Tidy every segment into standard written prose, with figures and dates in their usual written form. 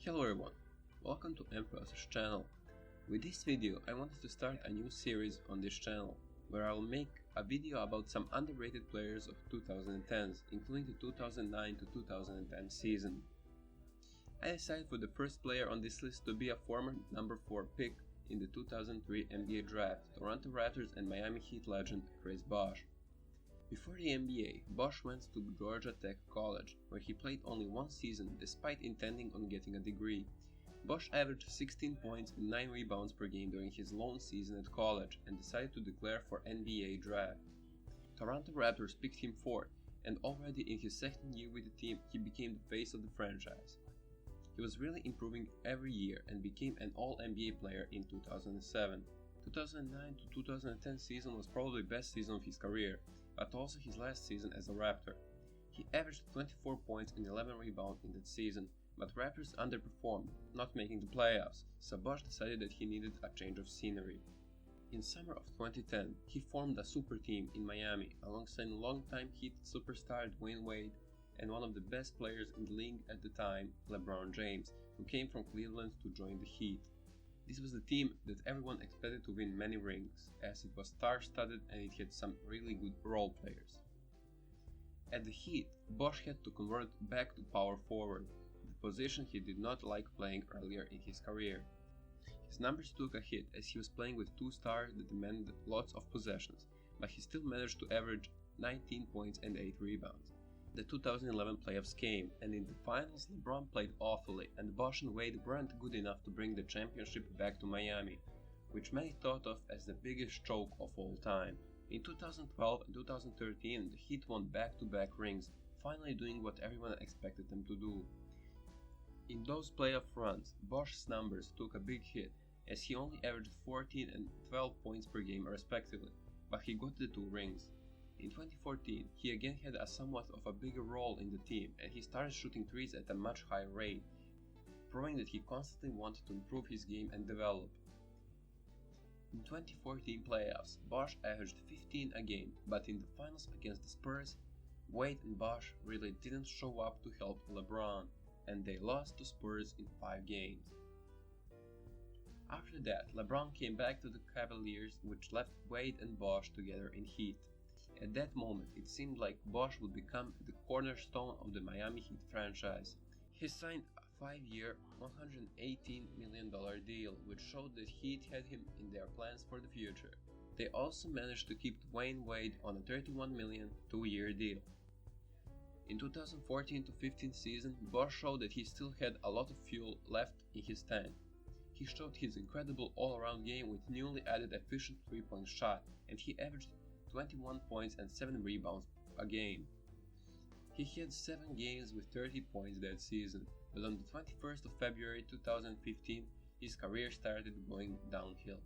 Hello everyone, welcome to MacLeod's channel. With this video I wanted to start a new series on this channel, where I will make a video about some underrated players of 2010s, including the 2009 to 2010 season. I decided for the first player on this list to be a former number 4 pick in the 2003 NBA draft, Toronto Raptors and Miami Heat legend Chris Bosh. Before the NBA, Bosh went to Georgia Tech College, where he played only one season despite intending on getting a degree. Bosh averaged 16 points and 9 rebounds per game during his lone season at college and decided to declare for NBA draft. Toronto Raptors picked him fourth, and already in his second year with the team he became the face of the franchise. He was really improving every year and became an All-NBA player in 2007. 2009 to 2010 season was probably the best season of his career, but also his last season as a Raptor. He averaged 24 points and 11 rebounds in that season, but Raptors underperformed, not making the playoffs, so Bosh decided that he needed a change of scenery. In summer of 2010, he formed a super team in Miami alongside longtime Heat superstar Dwayne Wade and one of the best players in the league at the time, LeBron James, who came from Cleveland to join the Heat. This was the team that everyone expected to win many rings, as it was star-studded and it had some really good role players. At the Heat, Bosh had to convert back to power forward, the position he did not like playing earlier in his career. His numbers took a hit as he was playing with two stars that demanded lots of possessions, but he still managed to average 19 points and 8 rebounds. The 2011 playoffs came, and in the finals LeBron played awfully and Bosh and Wade weren't good enough to bring the championship back to Miami, which many thought of as the biggest choke of all time. In 2012 and 2013 the Heat won back-to-back rings, finally doing what everyone expected them to do. In those playoff runs, Bosh's numbers took a big hit, as he only averaged 14 and 12 points per game respectively, but he got the 2 rings. In 2014, he again had a somewhat of a bigger role in the team and he started shooting threes at a much higher rate, proving that he constantly wanted to improve his game and develop. In 2014 playoffs, Bosh averaged 15 a game, but in the finals against the Spurs, Wade and Bosh really didn't show up to help LeBron, and they lost to Spurs in 5 games. After that, LeBron came back to the Cavaliers, which left Wade and Bosh together in Heat. At that moment, it seemed like Bosh would become the cornerstone of the Miami Heat franchise. He signed a 5-year, $118 million deal, which showed that Heat had him in their plans for the future. They also managed to keep Dwayne Wade on a $31 million 2-year deal. In 2014-15 season, Bosh showed that he still had a lot of fuel left in his tank. He showed his incredible all-around game with newly added efficient 3-point shot, and he averaged 21 points and 7 rebounds a game. He had 7 games with 30 points that season, but on the 21st of February 2015, his career started going downhill.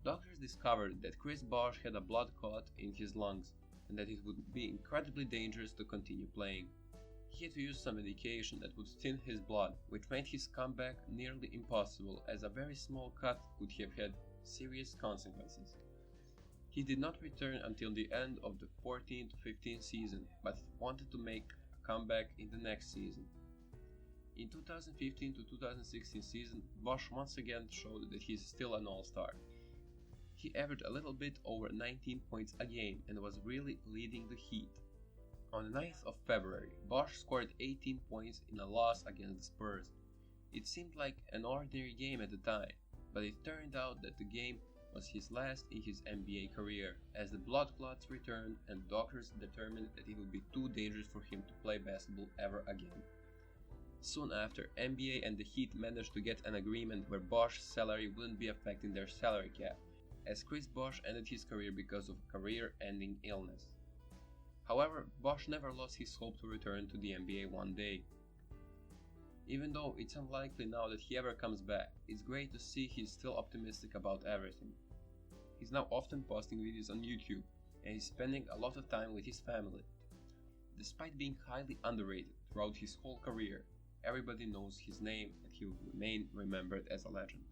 Doctors discovered that Chris Bosh had a blood clot in his lungs, and that it would be incredibly dangerous to continue playing. He had to use some medication that would thin his blood, which made his comeback nearly impossible, as a very small cut could have had serious consequences. He did not return until the end of the 14-15 season, but wanted to make a comeback in the next season. In 2015 to 2016 season, Bosh once again showed that he is still an all-star. He averaged a little bit over 19 points a game and was really leading the Heat. On the 9th of February, Bosh scored 18 points in a loss against the Spurs. It seemed like an ordinary game at the time, but it turned out that the game was his last in his NBA career, as the blood clots returned and doctors determined that it would be too dangerous for him to play basketball ever again. Soon after, NBA and the Heat managed to get an agreement where Bosh's salary wouldn't be affecting their salary cap, as Chris Bosh ended his career because of career-ending illness. However, Bosh never lost his hope to return to the NBA one day. Even though it's unlikely now that he ever comes back, it's great to see he's still optimistic about everything. He's now often posting videos on YouTube, and he's spending a lot of time with his family. Despite being highly underrated throughout his whole career, everybody knows his name and he will remain remembered as a legend.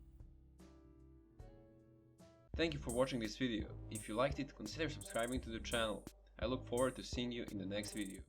Thank you for watching this video. If you liked it, consider subscribing to the channel. I look forward to seeing you in the next video.